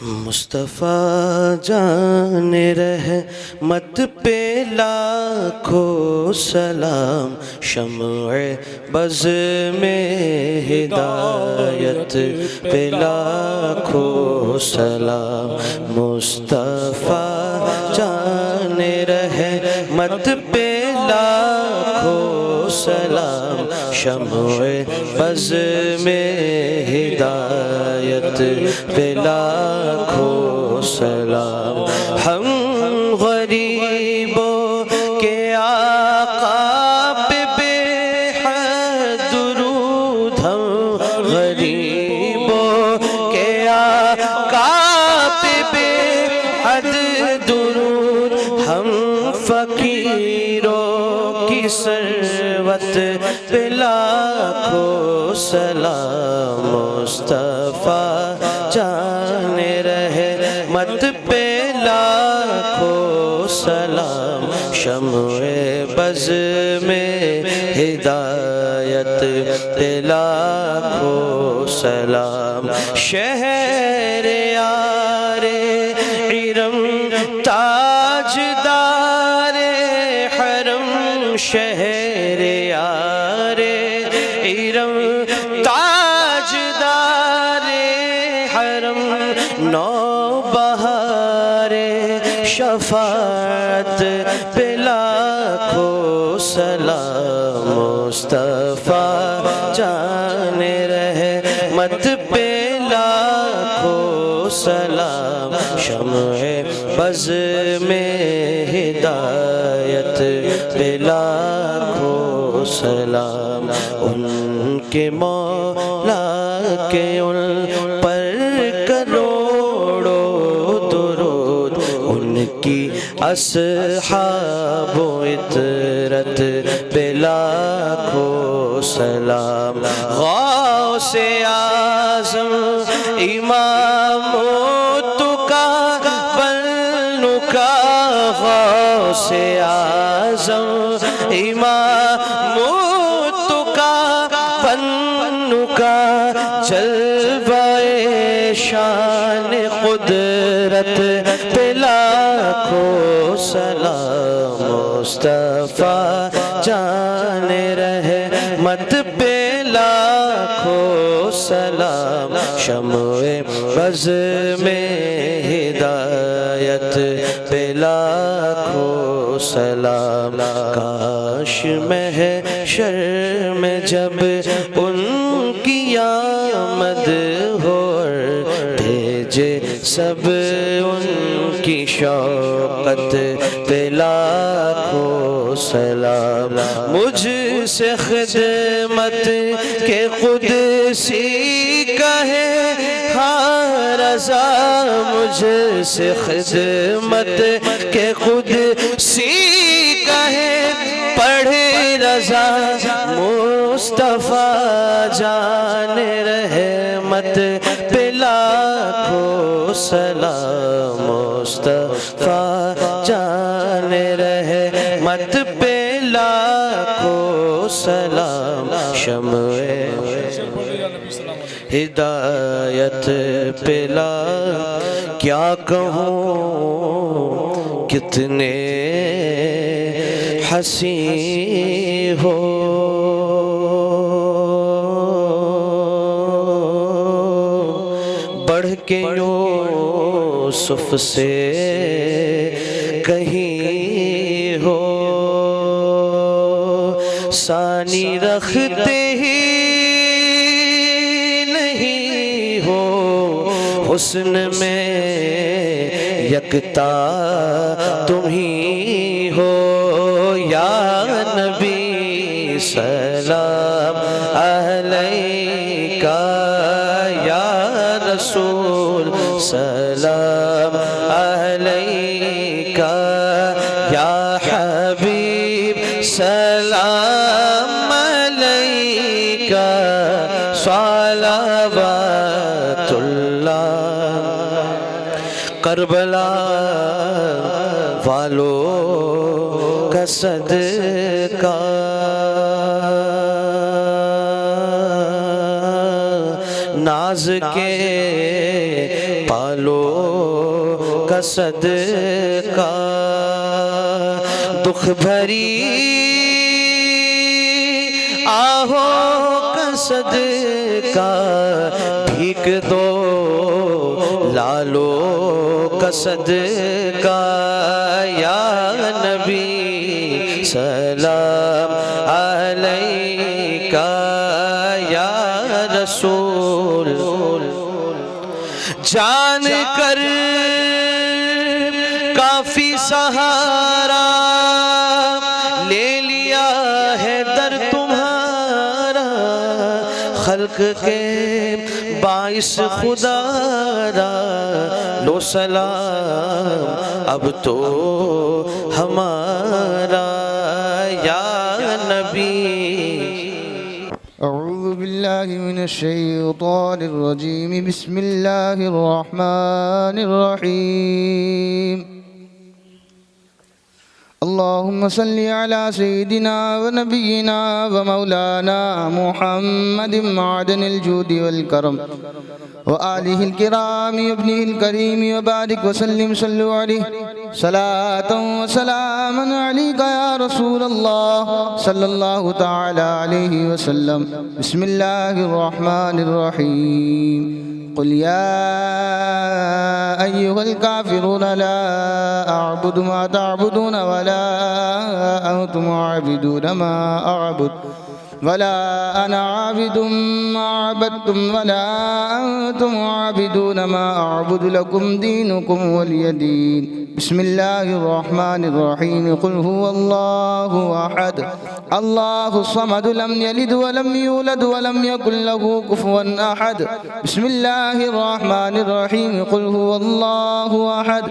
مصطفیٰ جان رحمت پہ لاکھوں سلام، شمع بز میں ہدایت پہ لاکھوں سلام۔ مصطفیٰ جان رحمت پہ لاکھوں سلام، شمع بز میں ہدایت پہ لاکھوں سلام۔ ہم غریبوں کے آقا پہ بے حد درود، ہم غریبوں کے آقا پہ بے حد درود، ہم فقیروں کی ثروت پہ لاکھوں سلام۔ مصطفیٰ جان رحمت پہ لاکھوں سلام، شمع بز میں ہدایت پہ لاکھوں سلام۔ شہر یار ارم تاجدار حرم، شہر یار ارم تاجدار حرم، نو بہار شفاعت پہ لاکھوں سلام۔ مصطفیٰ جان رحمت پہ لاکھوں سلام، شمع بز میں ہدایت پہ لاکھوں سلام۔ ان کے مولا کے ان پر کروڑوں درود، ان کی اصحاب و عطرت پہ لاکھوں سلام۔ غوث اعظم امام تکا بنو کا، غوث اعظم امام تکا بنو کا، جلوہ شان قدرت پہ لاکھوں سلام۔ مصطفیٰ جان رحمت پہ لاکھوں سلام، شمع بز میں ہدایت پہ لاکھوں سلام۔ کاش محشر میں جب ان کی آمد ہو، بھیجے سب ان کی شوقت پہ لاکھوں سلام۔ مجھ سے خدمت کے قدسی کہے ہاں رضا، مجھ سے خدمت کے قدسی کہے پڑھے رضا۔ مصطفیٰ جان رحمت پہ لاکھوں سلام۔ مصطفیٰ جان رحمت پہ لاکھوں سلام، شمع ہدایت پہ لاکھوں۔ کیا کہوں کتنے حسین ہو، بڑھ کے یوسف سے کہیں ہو، ثانی رکھتے ہی نہیں ہو، حسن میں یکتا تم ہی ہو۔ یا نبی سلام علیکہ، یا رسول سلام علیکہ، یا حبیب سلام علیکہ، صلوات اللہ۔ کربلا والوں کا صدقہ، ناز کے پالو کا صدقہ دکھ بھری آہوں کا صدقہ بھیک دو لالو کا صدقہ یا نبی سلام علیکہ یا رسول جان کر کافی سہارا لے لیا ہے در تمہارا خلق کے باعث خدا را لو سلام اب تو ہمارا یا نبی أعوذ بالله من الشيطان الرجيم بسم الله الرحمن الرحيم اللهم صل على سيدنا ونبينا ومولانا محمد معدن الجود والكرم وآله الكرام وابنه الكريم وبارك وسلم صلوا عليه صلاة وسلاما عليك يا رسول الله صلى الله تعالى عليه وسلم بسم الله الرحمن الرحيم قل يا أيها الكافرون لا أعبد ما تعبدون ولا أنتم عابدون ما أعبد ولا أنا عابد ما عبدتم ولا أنتم عابدون ما أعبد لكم دينكم ولي دين بسم الله الرحمن الرحيم قل هو الله أحد الله الصمد لم يلد ولم يولد ولم يكن له كفوا أحد بسم الله الرحمن الرحيم قل هو الله أحد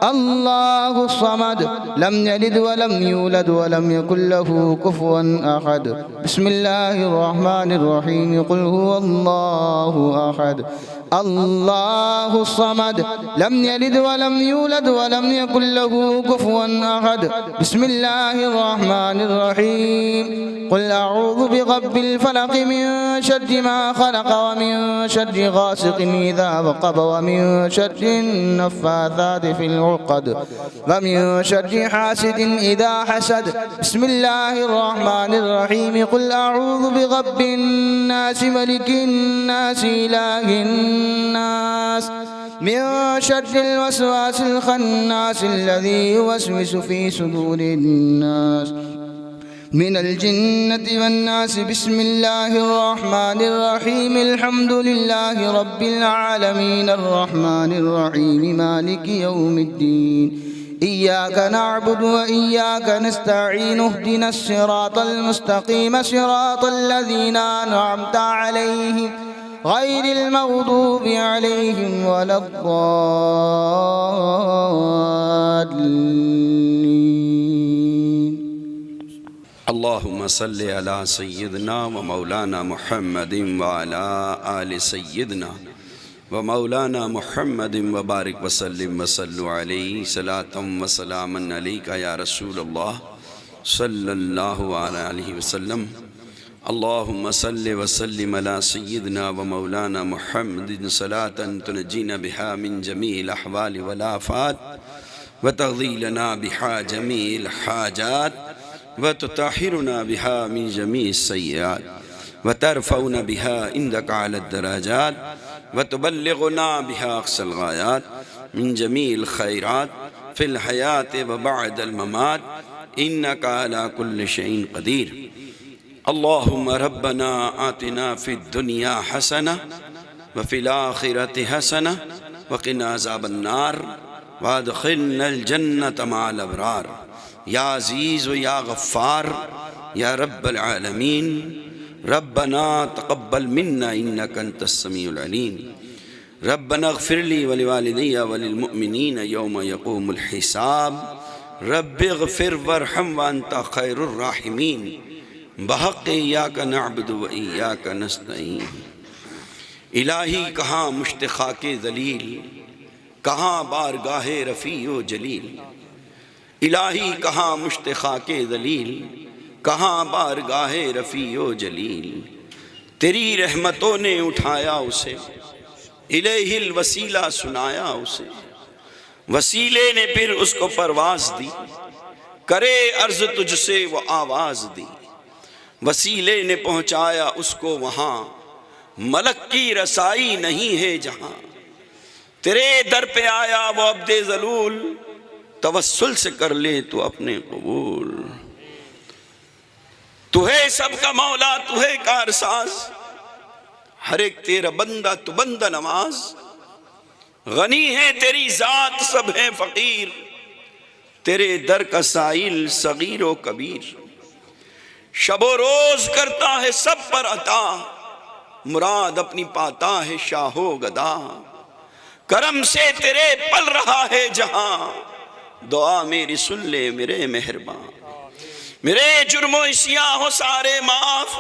الله الصمد لم يلد ولم يولد ولم يكن له كفوا أحد بسم الله الرحمن الرحيم قل هو الله أحد الله الصمد لم يلد ولم يولد ولم يكن له كفوا أحد بسم الله الرحمن الرحيم قل أعوذ برب الفلق من شر ما خلق ومن شر غاسق إذا وقب ومن شر النفاثات في العقد ومن شر حاسد إذا حسد بسم الله الرحمن الرحيم قل أعوذ برب الناس ملك الناس إله الناس من شر الوسواس الخناس الذي يوسوس في صدور الناس من الجنة والناس بسم الله الرحمن الرحيم الحمد لله رب العالمين الرحمن الرحيم مالك يوم الدين إياك نعبد وإياك نستعين اهدنا الصراط المستقيم صراط الذين أنعمت عليهم غير المغضوب عليهم ولا الضالين اللهم صل على سيدنا ومولانا محمد وعلى آل سيدنا ومولانا محمد وبارك وسلم وصلوا عليه صلاة وسلاما عليك يا رسول الله صلى الله عليه وسلم اللهم صل وسلم على سيدنا ومولانا محمد صلاة تنجينا بها من جميع الأحوال والآفات وتقضي لنا بها جميع الحاجات وتطهرنا بها من جميع السيئات وترفعنا بها عندك على الدرجات وتبلغنا بها أقصى الغايات من جميع الخيرات في الحياة وبعد الممات إنك على كل شيء قدير اللهم ربنا آتنا في الدنيا حسنة وفي الآخرة حسنة وقنا عذاب النار وادخلنا الجنة مع الأبرار يا عزيز ويا غفار يا رب العالمين ربنا تقبل منا إنك أنت السميع العليم ربنا اغفر لي ولوالدي وللمؤمنين يوم يقوم الحساب رب اغفر وارحم وأنت خير الراحمين بحق إياك نعبد وإياك نستعين الہی کہاں مشتخاک ذلیل کہاں بارگاہ رفیع و جلیل الہی کہاں مشتخاک ذلیل کہاں بارگاہ رفیع و جلیل تیری رحمتوں نے اٹھایا اسے الیہ الوسیلہ سنایا اسے، وسیلے نے پھر اس کو پرواز دی، کرے عرض تجھ سے وہ آواز دی، وسیلے نے پہنچایا اس کو وہاں، ملک کی رسائی نہیں ہے جہاں، تیرے در پہ آیا وہ عبد ذلول، توسل سے کر لے تو اپنے قبول، تو ہے سب کا مولا، تو ہے کارساز، ہر ایک تیرا بندہ تو بندہ نواز، غنی ہے تیری ذات سب ہے فقیر، تیرے در کا سائل صغیر و کبیر، شب و روز کرتا ہے سب پر عطا، مراد اپنی پاتا ہے شاہ و گدا، کرم سے تیرے پل رہا ہے جہاں، دعا میری سن لے میرے مہربان، میرے جرم و عصیاں ہو سارے معاف،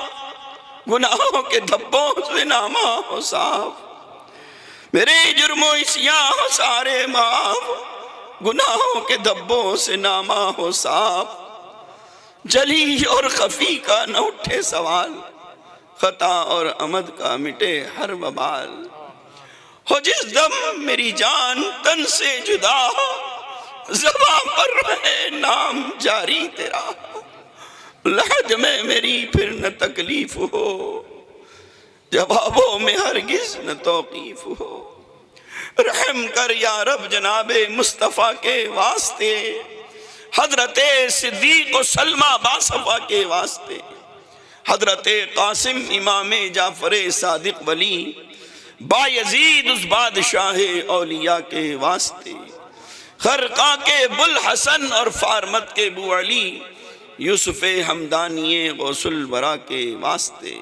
گناہوں کے دھبوں سے نامہ ہو صاف، میرے جرم و عصیاں ہو سارے معاف، گناہوں کے دھبوں سے نامہ ہو صاف، جلی اور خفی کا نہ اٹھے سوال، خطا اور عمد کا مٹے ہر وبال، ہو جس دم میری جان تن سے جدا، زباں پر رہے نام جاری تیرا، لحد میں میری پھر نہ تکلیف ہو، جوابوں میں ہرگز نہ توقیف ہو، رحم کر یا رب جناب مصطفیٰ کے واسطے، حضرت صدیق و سلمہ باصفا کے واسطے، حضرت قاسم امام جعفر صادق ولی، بایزید اس بادشاہ اولیاء کے واسطے، خرقہ کے بلحسن اور فارمت کے بو علی، یوسف ہمدانی غوث الورا کے واسطے،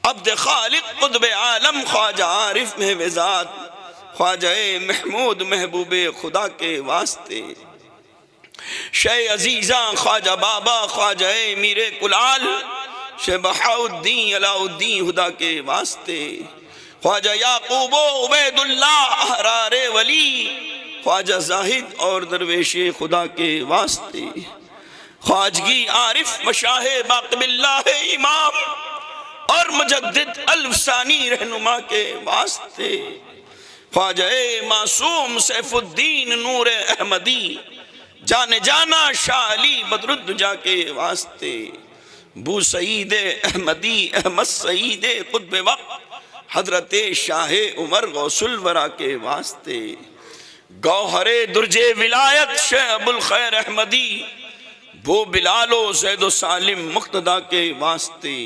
عبد خالق قطب عالم خواجہ عارف محو ذات، خواجہ محمود محبوب خدا کے واسطے، شیخ عزیزاں خواجہ بابا خواجہ میر کلال، شیخ بہاؤالدین علاء الدین ہدا کے واسطے، خواجہ یعقوب و عبید اللہ احرار ولی، خواجہ زاہد اور درویش خدا کے واسطے، خواجگی عارف مشاہ باقب اللہ امام اور مجدد الف ثانی رہنما کے واسطے، خواجہ معصوم سیف الدین نور احمدی، جانے جانا شاہ علی بدر الدجا کے واسطے، بو سعید احمدی احمد سعید قطب وقت، حضرت شاہ عمر غوث الورا کے واسطے، گوہر درج ولایت شیخ ابو الخیر احمدی، وہ بلال و زید و سالم مقتدہ کے واسطے،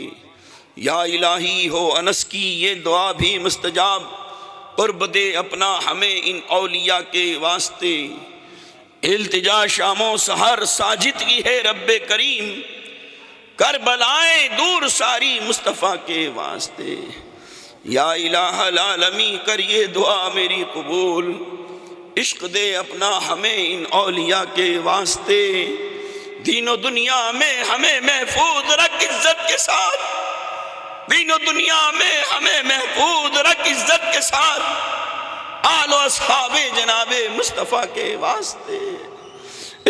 یا الہی ہو انس کی یہ دعا بھی مستجاب، قرب دے اپنا ہمیں ان اولیاء کے واسطے، التجا شام و سحر ساجد کی ہے رب کریم، کربلائیں دور ساری مصطفیٰ کے واسطے، یا الہ العالمین کر یہ دعا میری قبول، عشق دے اپنا ہمیں ان اولیاء کے واسطے، دین و دنیا میں ہمیں محفوظ رکھ عزت کے ساتھ، دین و دنیا میں ہمیں محفوظ رکھ عزت کے ساتھ، آل و اصحاب جناب مصطفیٰ کے واسطے،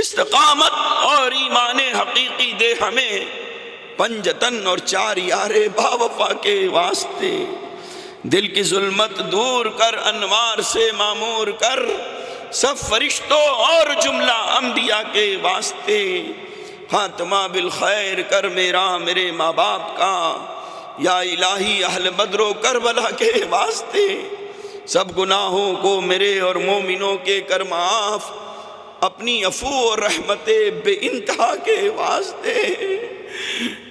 استقامت اور ایمان حقیقی دے ہمیں، پنجتن اور چار یار باوفا کے واسطے، دل کی ظلمت دور کر انوار سے معمور کر، سب فرشتوں اور جملہ انبیاء کے واسطے، خاتمہ بالخیر کر میرا میرے ماں باپ کا، یا الہی اہل بدر و کربلا کے واسطے، سب گناہوں کو میرے اور مومنوں کے کر معاف، اپنی عفو اور رحمت بے انتہا کے واسطے،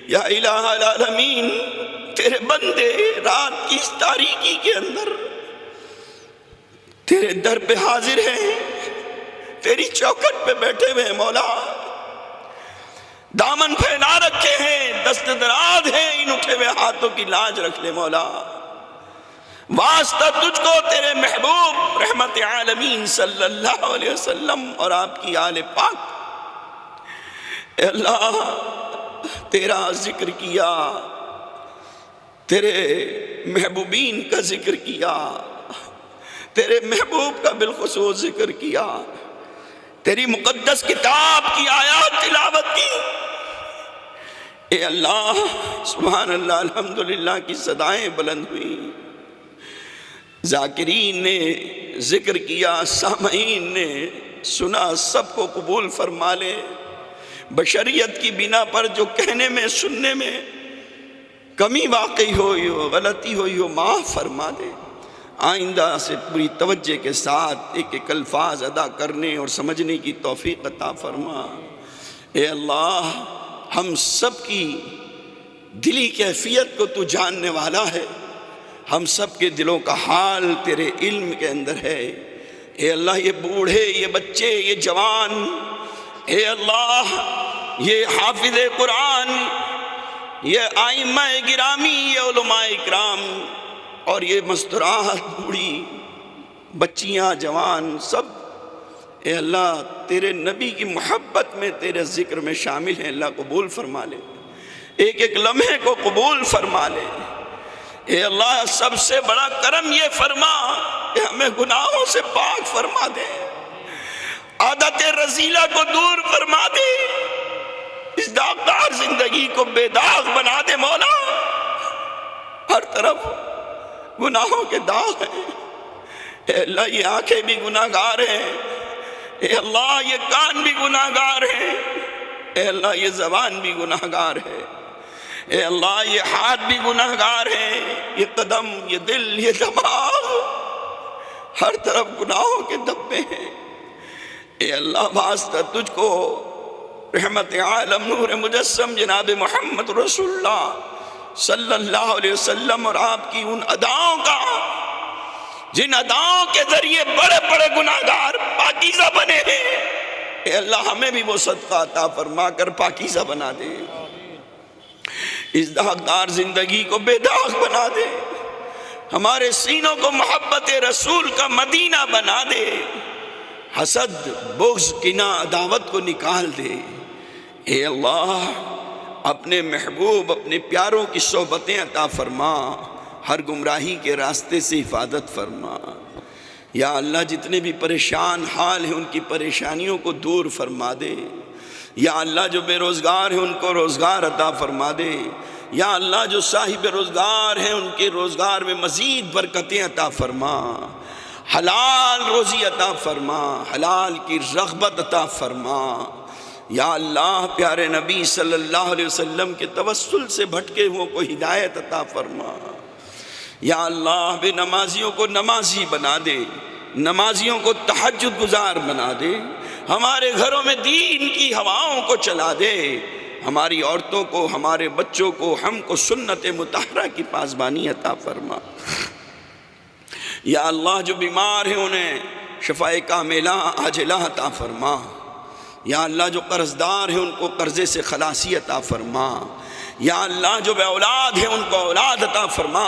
یا الہ العالمین تیرے بندے رات کی اس تاریکی کے اندر تیرے در پہ حاضر ہیں، تیری چوکھٹ پہ بیٹھے ہوئے مولا، دامن پھیلا رکھے ہیں، دست دراز ہیں، ان اٹھے ہوئے ہاتھوں کی لاج رکھ لے مولا، واسطہ تجھ کو تیرے محبوب رحمت عالمین صلی اللہ علیہ وسلم اور آپ کی آل پاک، اے اللہ تیرا ذکر کیا، تیرے محبوبین کا ذکر کیا، تیرے محبوب کا بالخصوص ذکر کیا، تیری مقدس کتاب کی آیات تلاوت کی، اے اللہ سبحان اللہ الحمدللہ کی صدائیں بلند ہوئی، ذاکرین نے ذکر کیا، سامعین نے سنا، سب کو قبول فرما لے۔ بشریت کی بنا پر جو کہنے میں سننے میں کمی واقعی ہوئی ہو، غلطی ہوئی ہو، معاف فرما دے۔ آئندہ سے پوری توجہ کے ساتھ ایک ایک الفاظ ادا کرنے اور سمجھنے کی توفیق عطا فرما۔ اے اللہ، ہم سب کی دلی کیفیت کو تو جاننے والا ہے، ہم سب کے دلوں کا حال تیرے علم کے اندر ہے۔ اے اللہ، یہ بوڑھے، یہ بچے، یہ جوان، اے اللہ، یہ حافظ قرآن، یہ ائمہ گرامی، یہ علماء اکرام، اور یہ مستورات بوڑھی بچیاں، جوان، سب اے اللہ تیرے نبی کی محبت میں، تیرے ذکر میں شامل ہیں۔ اللہ قبول فرما لے، ایک ایک لمحے کو قبول فرما لے۔ اے اللہ، سب سے بڑا کرم یہ فرما کہ ہمیں گناہوں سے پاک فرما دے، عادت رذیلہ کو دور فرما دے، اس داغدار زندگی کو بے داغ بنا دے۔ مولا، ہر طرف گناہوں کے داغ ہیں۔ اے اللہ، یہ آنکھیں بھی گناہگار ہیں، اے اللہ یہ کان بھی گناہگار ہیں، اے اللہ یہ زبان بھی گناہگار ہے، اے اللہ یہ ہاتھ بھی گناہگار ہیں، یہ قدم، یہ دل، یہ دماغ، ہر طرف گناہوں کے دبے ہیں۔ اے اللہ، واسطہ تجھ کو رحمت عالم نور مجسم جناب محمد رسول اللہ صلی اللہ علیہ وسلم اور آپ کی ان اداؤں کا، جن اداؤں کے ذریعے بڑے بڑے گناہگار پاکیزہ بنے ہیں، اے اللہ ہمیں بھی وہ صدقہ عطا فرما کر پاکیزہ بنا دے، اس داغدار زندگی کو بے داغ بنا دے، ہمارے سینوں کو محبت رسول کا مدینہ بنا دے، حسد، بغض، کینہ، عداوت کو نکال دے۔ اے اللہ، اپنے محبوب، اپنے پیاروں کی صحبتیں عطا فرما، ہر گمراہی کے راستے سے حفاظت فرما۔ یا اللہ، جتنے بھی پریشان حال ہیں ان کی پریشانیوں کو دور فرما دے۔ یا اللہ، جو بے روزگار ہیں ان کو روزگار عطا فرما دے۔ یا اللہ، جو صاحب روزگار ہیں ان کے روزگار میں مزید برکتیں عطا فرما، حلال روزی عطا فرما، حلال کی رغبت عطا فرما۔ یا اللہ، پیارے نبی صلی اللہ علیہ وسلم کے توسل سے بھٹکے ہوں کو ہدایت عطا فرما۔ یا اللہ، بے نمازیوں کو نمازی بنا دے، نمازیوں کو تہجد گزار بنا دے، ہمارے گھروں میں دین کی ہواؤں کو چلا دے، ہماری عورتوں کو، ہمارے بچوں کو، ہم کو سنت مطہرہ کی پاسبانی عطا فرما۔ یا اللہ، جو بیمار ہیں انہیں شفاء کاملہ عاجلہ عطا فرما۔ یا اللہ، جو قرضدار ہیں ان کو قرضے سے خلاصی عطا فرما۔ یا اللہ، جو بے اولاد ہیں ان کو اولاد عطا فرما،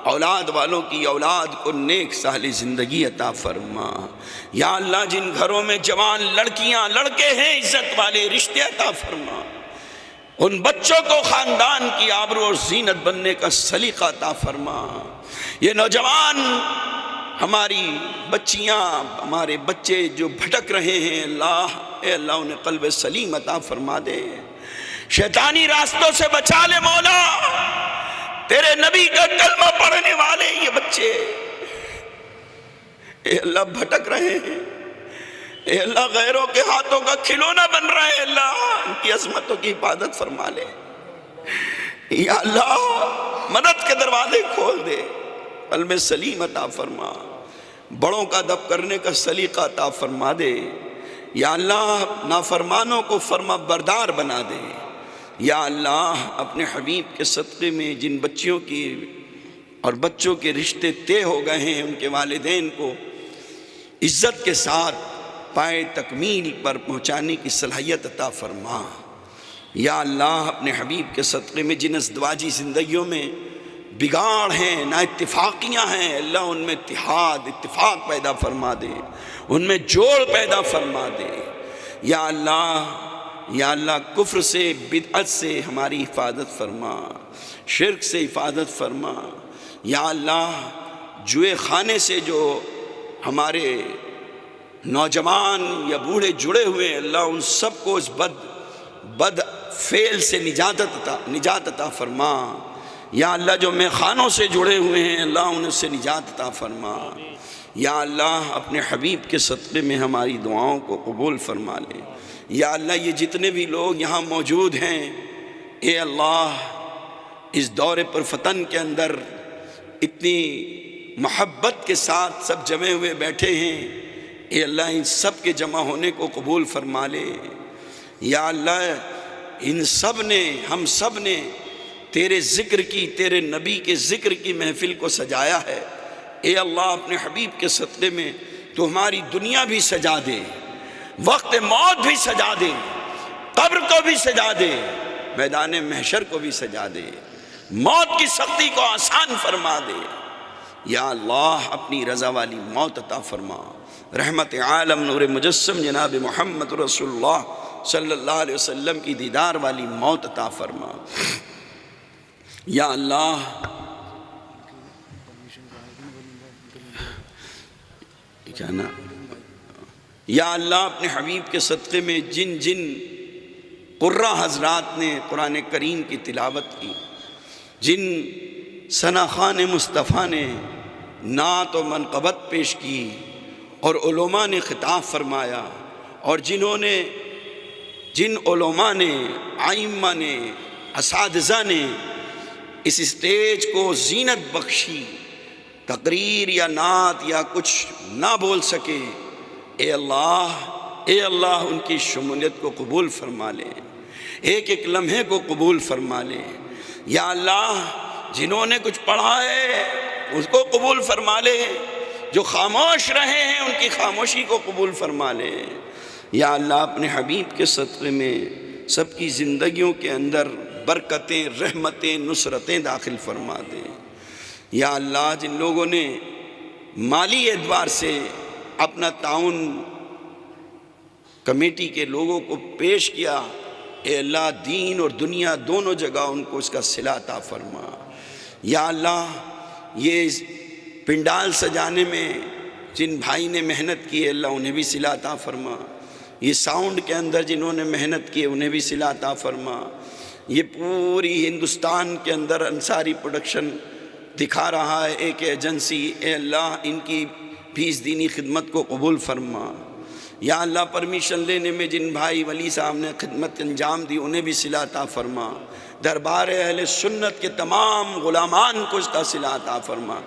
اولاد والوں کی اولاد کو نیک صالح زندگی عطا فرما۔ یا اللہ، جن گھروں میں جوان لڑکیاں لڑکے ہیں عزت والے رشتے عطا فرما، ان بچوں کو خاندان کی آبرو اور زینت بننے کا سلیقہ عطا فرما۔ یہ نوجوان، ہماری بچیاں، ہمارے بچے جو بھٹک رہے ہیں، اللہ اے اللہ انہیں قلب سلیم عطا فرما دے، شیطانی راستوں سے بچا لے۔ مولا، تیرے نبی کا کلمہ پڑھنے والے یہ بچے اے اللہ بھٹک رہے ہیں، اے اللہ غیروں کے ہاتھوں کا کھلونا بن رہے ہیں، اللہ ان کی عظمتوں کی حفاظت فرما لے۔ یا اللہ، مدد کے دروازے کھول دے، قلب سلیم عطا فرما، بڑوں کا ادب کرنے کا سلیقہ عطا فرما دے۔ یا اللہ، نافرمانوں کو فرما بردار بنا دے۔ یا اللہ، اپنے حبیب کے صدقے میں جن بچیوں کی اور بچوں کے رشتے طے ہو گئے ہیں ان کے والدین کو عزت کے ساتھ پائے تکمیل پر پہنچانے کی صلاحیت عطا فرما۔ یا اللہ، اپنے حبیب کے صدقے میں جن ازدواجی زندگیوں میں بگاڑ ہیں، نا اتفاقیاں ہیں، اللہ ان میں اتحاد، اتفاق پیدا فرما دے، ان میں جوڑ پیدا فرما دے۔ یا اللہ، کفر سے، بدعت سے ہماری حفاظت فرما، شرک سے حفاظت فرما۔ یا اللہ، جوئے خانے سے جو ہمارے نوجوان یا بوڑھے جڑے ہوئے ہیں، اللہ ان سب کو اس بد فعل سے نجات عطا فرما۔ یا اللہ جو میخانوں سے جڑے ہوئے ہیں اللہ انہیں سے نجات عطا فرما۔ یا اللہ اپنے حبیب کے صدقے میں ہماری دعاؤں کو قبول فرما لے۔ یا اللہ یہ جتنے بھی لوگ یہاں موجود ہیں، اے اللہ اس دور پر فتن کے اندر اتنی محبت کے ساتھ سب جمع ہوئے بیٹھے ہیں، اے اللہ ان سب کے جمع ہونے کو قبول فرما لے۔ یا اللہ ان سب نے، ہم سب نے تیرے ذکر کی، تیرے نبی کے ذکر کی محفل کو سجایا ہے، اے اللہ اپنے حبیب کے صدقے میں تو ہماری دنیا بھی سجا دے، وقت موت بھی سجا دے، قبر کو بھی سجا دے، میدان محشر کو بھی سجا دے، موت کی سختی کو آسان فرما دے۔ یا اللہ اپنی رضا والی موت عطا فرما۔ رحمت عالم نور مجسم جناب محمد رسول اللہ صلی اللہ علیہ وسلم کی دیدار والی موت عطا فرما۔ یا اللہ کیا نا، یا اللہ اپنے حبیب کے صدقے میں جن جن قرہ حضرات نے قرآن کریم کی تلاوت کی، جن ثناخوان مصطفیٰ نے نعت و منقبت پیش کی اور علماء نے خطاب فرمایا، اور جن علماء نے، ائمہ نے، اساتذہ نے اس اسٹیج کو زینت بخشی، تقریر یا نعت یا کچھ نہ بول سکے، اے اللہ ان کی شمولیت کو قبول فرما لے، ایک ایک لمحے کو قبول فرما لے۔ یا اللہ جنہوں نے کچھ پڑھا ہے اس کو قبول فرما لے، جو خاموش رہے ہیں ان کی خاموشی کو قبول فرما لے۔ یا اللہ اپنے حبیب کے صدقے میں سب کی زندگیوں کے اندر برکتیں، رحمتیں، نصرتیں داخل فرما دے۔ یا اللہ جن لوگوں نے مالی اعتبار سے اپنا تعاون کمیٹی کے لوگوں کو پیش کیا، اے اللہ دین اور دنیا دونوں جگہ ان کو اس کا صلہ عطا فرما۔ یا اللہ یہ پنڈال سجانے میں جن بھائی نے محنت کی ہے اللہ انہیں بھی صلہ عطا فرما، یہ ساؤنڈ کے اندر جنہوں نے محنت کی ہے انہیں بھی صلہ عطا فرما، یہ پوری ہندوستان کے اندر انصاری پروڈکشن دکھا رہا ہے ایک ایجنسی، اے اللہ ان کی بھی اس دینی خدمت کو قبول فرما۔ یا اللہ پرمیشن لینے میں جن بھائی ولی صاحب نے خدمت انجام دی انہیں بھی صلہ عطا فرما، دربار اہل سنت کے تمام غلامان کو اس کا صلہ عطا فرما۔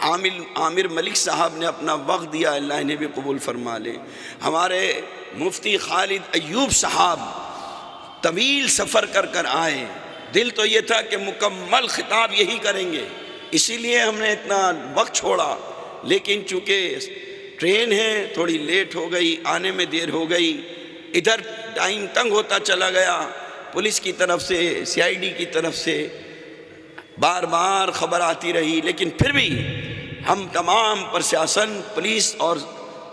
عامر ملک صاحب نے اپنا وقت دیا، اللہ انہیں بھی قبول فرما لے۔ ہمارے مفتی خالد ایوب صاحب طویل سفر کر آئے، دل تو یہ تھا کہ مکمل خطاب یہی کریں گے، اسی لیے ہم نے اتنا وقت چھوڑا، لیکن چونکہ ٹرین ہے تھوڑی لیٹ ہو گئی، آنے میں دیر ہو گئی، ادھر ٹائم تنگ ہوتا چلا گیا، پولیس کی طرف سے، CID کی طرف سے بار بار خبر آتی رہی، لیکن پھر بھی ہم تمام پرشاسن، پولیس اور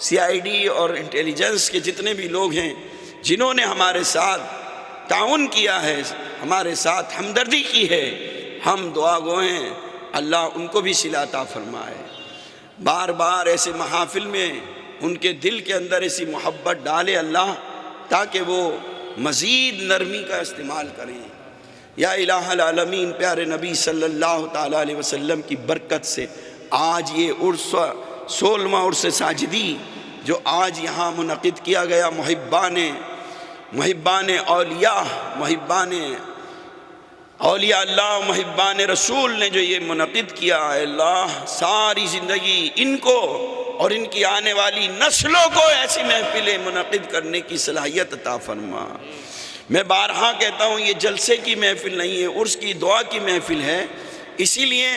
CID اور انٹیلیجنس کے جتنے بھی لوگ ہیں جنہوں نے ہمارے ساتھ تعاون کیا ہے، ہمارے ساتھ ہمدردی کی ہے، ہم دعا گو ہیں اللہ ان کو بھی صلہ عطا فرمائے۔ بار بار ایسے محافل میں ان کے دل کے اندر ایسی محبت ڈالے اللہ، تاکہ وہ مزید نرمی کا استعمال کریں۔ یا الہ العالمین پیارے نبی صلی اللہ تعالیٰ علیہ وسلم کی برکت سے آج یہ عرس 16واں عرس ساجدی جو آج یہاں منعقد کیا گیا، محبان اولیاء، محبان اولیاء اللہ، محبان رسول نے جو یہ منعقد کیا، اے اللہ ساری زندگی ان کو اور ان کی آنے والی نسلوں کو ایسی محفلیں منعقد کرنے کی صلاحیت عطا فرما۔ میں بارہا کہتا ہوں یہ جلسے کی محفل نہیں ہے، عرس کی دعا کی محفل ہے، اسی لیے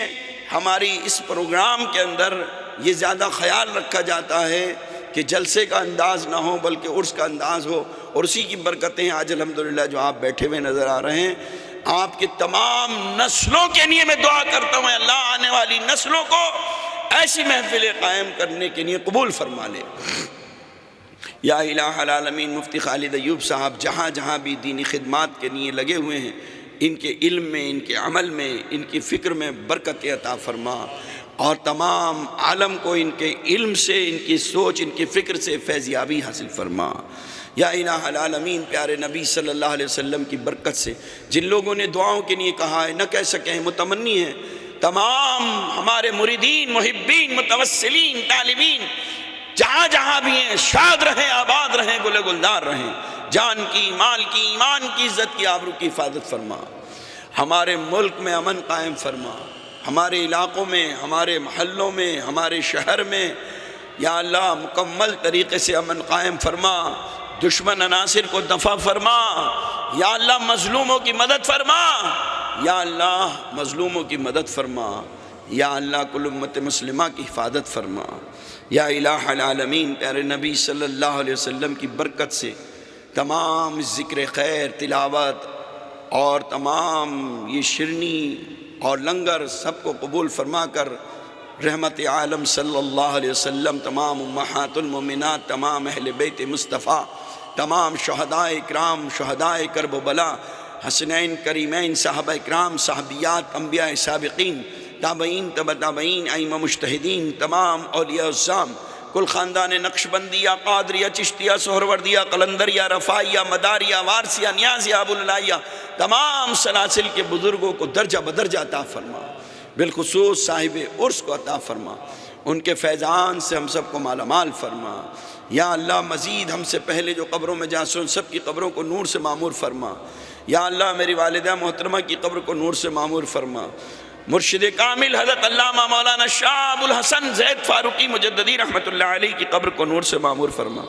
ہماری اس پروگرام کے اندر یہ زیادہ خیال رکھا جاتا ہے کہ جلسے کا انداز نہ ہو بلکہ عرس کا انداز ہو، اور اسی کی برکتیں آج الحمدللہ جو آپ بیٹھے ہوئے نظر آ رہے ہیں، آپ کی تمام نسلوں کے لیے میں دعا کرتا ہوں اللہ آنے والی نسلوں کو ایسی محفلیں قائم کرنے کے لیے قبول فرما لے۔ یا الہ العالمین مفتی خالد ایوب صاحب جہاں جہاں بھی دینی خدمات کے لیے لگے ہوئے ہیں، ان کے علم میں، ان کے عمل میں، ان کی فکر میں برکت عطا فرما، اور تمام عالم کو ان کے علم سے، ان کی سوچ، ان کی فکر سے فیضیابی حاصل فرما۔ یا الہ العالمین، پیارے نبی صلی اللہ علیہ وسلم کی برکت سے جن لوگوں نے دعاؤں کے لیے کہا ہے، نہ کہہ سکیں، متمنی ہیں، تمام ہمارے مریدین، محبین، متوسلین، طالبین جہاں جہاں بھی ہیں، شاد رہیں، آباد رہیں، گل گلدار رہیں، جان کی، مال کی، ایمان کی، عزت کی، آبرو کی حفاظت فرما۔ ہمارے ملک میں امن قائم فرما، ہمارے علاقوں میں، ہمارے محلوں میں، ہمارے شہر میں یا اللہ مکمل طریقے سے امن قائم فرما، دشمن عناصر کو دفع فرما، یا اللہ مظلوموں کی مدد فرما، یا اللہ مظلوموں کی مدد فرما، یا اللہ کل امت مسلمہ کی حفاظت فرما۔ یا الہ العالمین، پیارے نبی صلی اللہ علیہ وسلم کی برکت سے تمام ذکر خیر، تلاوت اور تمام یہ شرنی اور لنگر سب کو قبول فرما کر رحمت عالم صلی اللہ علیہ وسلم، تمام امہات المومنات، تمام اہل بیت مصطفیٰ، تمام شہداء اکرام، شہداء کرب و بلا، حسنین کریمین، صحابہ اکرام، صحابیات، انبیاء سابقین، تابعین، تبع تابعین، ائمہ مجتہدین، تمام اولیاء الزام، کل خاندان نقشبندیہ، قادریہ، چشتیہ، سہروردیہ، قلندریہ، رفاعیہ، مداریہ، وارثیہ، نیازیہ، ابواللائیہ، تمام سلاسل کے بزرگوں کو درجہ بدرجہ عطا فرما، بالخصوص صاحب عرس کو عطا فرما، ان کے فیضان سے ہم سب کو مالا مال فرما۔ یا اللہ مزید ہم سے پہلے جو قبروں میں جہاں سن سب کی قبروں کو نور سے معمور فرما۔ یا اللہ میری والدہ محترمہ کی قبر کو نور سے معمور فرما۔ مرشد کامل حضرت علامہ مولانا شاہ ابو الحسن زید فاروقی مجددی رحمت اللہ علیہ کی قبر کو نور سے معمور فرما۔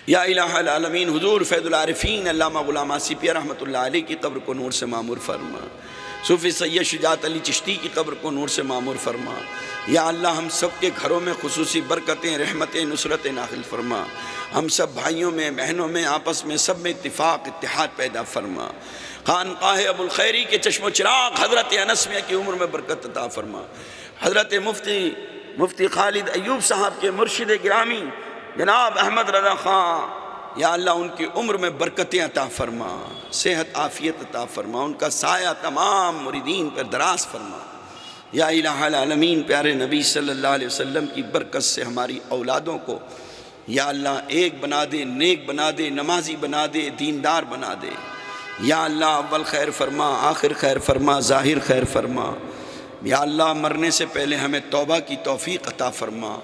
یا الہ العالمین، حضور فیض العارفین علامہ غلام آصفیہ رحمت اللہ علیہ کی قبر کو نور سے معمور فرما۔ صوفی سید شجاعت علی چشتی کی قبر کو نور سے معمور فرما۔ یا اللہ ہم سب کے گھروں میں خصوصی برکتیں، رحمتیں، نصرتیں نازل فرما۔ ہم سب بھائیوں میں، بہنوں میں، آپس میں سب میں اتفاق، اتحاد پیدا فرما۔ خانقاہ ابو الخیری کے چشم و چراغ حضرت انس میاں کی عمر میں برکت عطا فرما۔ حضرت مفتی خالد ایوب صاحب کے مرشد گرامی جناب احمد رضا خان، یا اللہ ان کی عمر میں برکتیں عطا فرما، صحت عافیت عطا فرما، ان کا سایہ تمام مریدین پر دراز فرما۔ یا الہ العالمین، پیارے نبی صلی اللہ علیہ وسلم کی برکت سے ہماری اولادوں کو یا اللہ ایک بنا دے، نیک بنا دے، نمازی بنا دے، دیندار بنا دے۔ یا اللہ اول خیر فرما، آخر خیر فرما، ظاہر خیر فرما۔ یا اللہ مرنے سے پہلے ہمیں توبہ کی توفیق عطا فرما،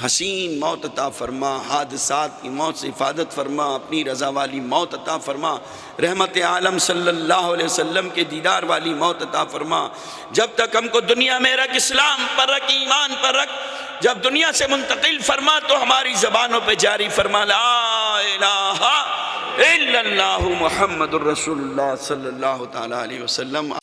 حسین موت عطا فرما، حادثات کی موت سے حفاظت فرما، اپنی رضا والی موت عطا فرما، رحمت عالم صلی اللہ علیہ وسلم کے دیدار والی موت عطا فرما۔ جب تک ہم کو دنیا میں رکھ، اسلام پر رکھ، ایمان پر رکھ، جب دنیا سے منتقل فرما تو ہماری زبانوں پہ جاری فرما، لا الہ الا اللہ محمد الرسول اللہ صلی اللہ تعالیٰ علیہ وسلم۔